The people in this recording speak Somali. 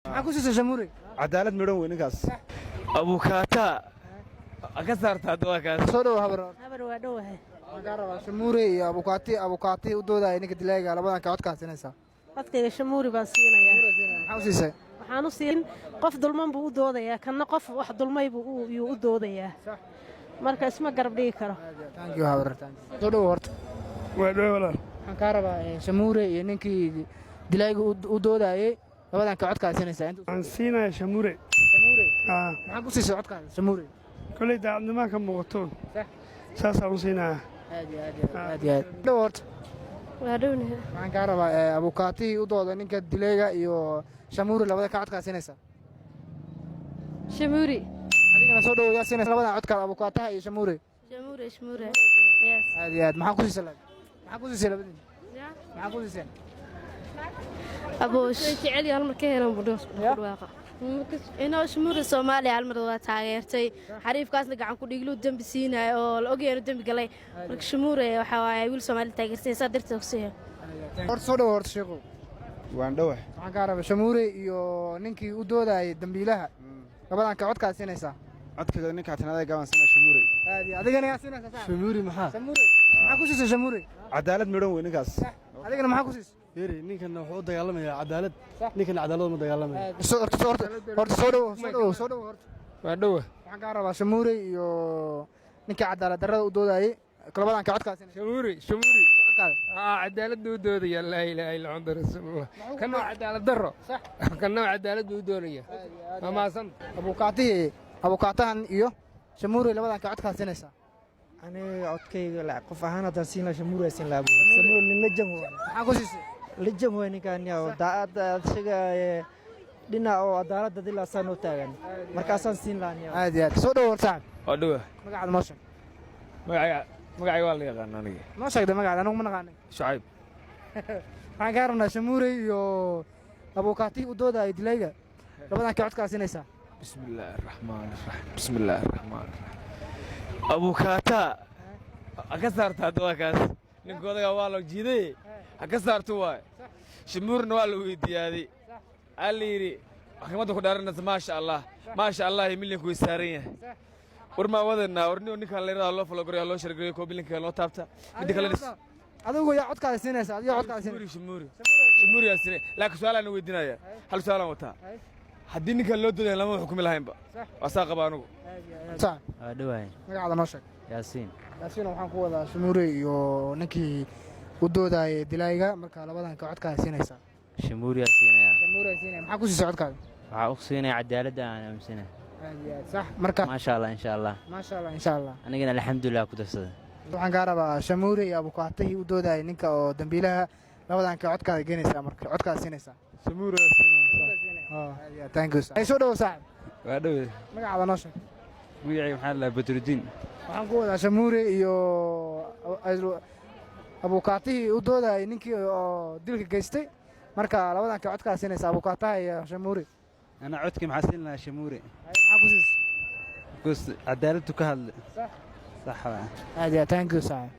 معكوس الجمهوري عدالة ميرون وينكاس أبو كاتا أكثر تادوكاس صورة وهبر habar waa dhowahay مقاربة شموري أبو كاتي ودودا إنك تلاقي على بدن كعود كاسينسا codkayga shamuuri baan siinayaa حوسيسة waxaan u siin qof dulman buu u doodayaa kanna qof wax dulmay buu u doodayaa marka isma garab dhigi karo thank you هبر thank you صورة وهرت ولا مقاربة شموري إنك تلاقي ودودا بدن كعود كاسينسا أنت عن سينا شموري شموري معكوس عود كاس شموري كل ده عندما كان مغطون صح ساسا وسينا هادي دورت waa dhownahay waxaan ka rabaa abukaati u dooda ninka dileega iyo shamuuri labada ka codka siinaysa shamuuri adigana soo dhawow yaa siinaysa labada codka abukaataha iyo shamuuri shamuuri aad iyo aad maxaa ku siisay labadii maxaa ku siisay aboosh jecel yahay mar ka helan budhoos waaqa inoo shamuuri Soomaaliya hal mar waa taageertay xariifkaasna gacan ku dhiglu dambi siinay oo la ogeeyay dambi galay marka shamuuri waxa waay wiil Soomaali taageertay sadarta ogsiyo horta soo dhawow horta sheeko waan dhawax waxaan ka rabaa shamuuri iyo ninkii u doodayay dambiilaha labadan ka codka siinaysa codka ninka tanada gaban sana shamuuri aad iyo adigana yaa siinaysa shamuuri maxaa maxaa ku siisay shamuuri cadaalad midhan weynikaas adigana maxaa ku siisay يري نيكن wuxuu dagaalamayaa cadaalad ninkan cadaalad ma dagaalamaya horta soo dhawow horta waa dhowa waxaan ka rabaa shamuuri iyo ninkii cadaalad darrada u doodayay labadan ka codka siinaysa shamuuri cadaalad uu doodaya laa ilaaha illa anta rasuulullah kana cadaalad darro kana cadaalad uu doonaya mamaasan abukaatahan iyo shamuuri labadan ka codka siinaysa aniga codkayga la qof ahaan hadaan siin la shamuuri siin la shamuuri nin la jamo maxaa ku siisay la jamo ninkan yaa daacad asiga dhinac oo cadaalada dilaa saan u taagan markaasaan siin laaniyaa aad iyo aad soo dhawow saaxib waa dhowa magacaada noo sheeg magacayga waa la yaqaan aniga noo sheegda magacaada anigu ma naqaanay Shucayb waxaan ka rabnaa shamuuri iyo abukaati u doodayay dilayga labadan ka codka siinaysa بسم الله الرحمن الرحيم أبو كاتا أكثر تادوكاس نقولك والله جدي أكثر تواي شمور نوال ويدي هذه اللي أخمد خدارنا ما شاء الله يملي كويسارين ورما وذنا ورني ونكال لنا الله فلقري الله شرقي كوبلين كلا تابتا بدي كلا adigu yaa codka siinaysa adiga codka siinaysa شمور يا سيدي لكن سؤال أنا ويدينا يا هل سؤال وتا haddii ninkan loo dooday lama xukumi lahaynba wasaa qaba anigu waa dhawahay magacaada noo sheeg yaasiin waxaan ku wadaa shamuuri iyo ninkii u doodayay dilayga marka labadan ka codka siinaysa shamuuri siinaya shamuuri siinaya maxaa ku siisay codkaada waxa uu siinaya cadaalada aan aaminsanay aad iyo aad sax marka ma sha Allah insha Allah anigana alxamdulillah ku darsaday waxaan ka rabaa shamuuri iyo abukaatahi u doodayay ninka oo dambiilaha labadan ka codkaada geenaysa marka codkaada siinaysa shamuuri thank you ay soo dhawow saaxib waa dhowe magacaada noo sheeg magacayga maxaa la badruddin waxaan ku wadaa shamuuri iyo abukaatihii u doodayay ninkii oo dilka geystay marka labadan ka codkaa siinaysa abukaataha iyo shamuuri ana codkii maxaa siin lahaa shamuuri maxaa ku siisay goos cadaaladu ka hadle صح صح هذه thank you saaxib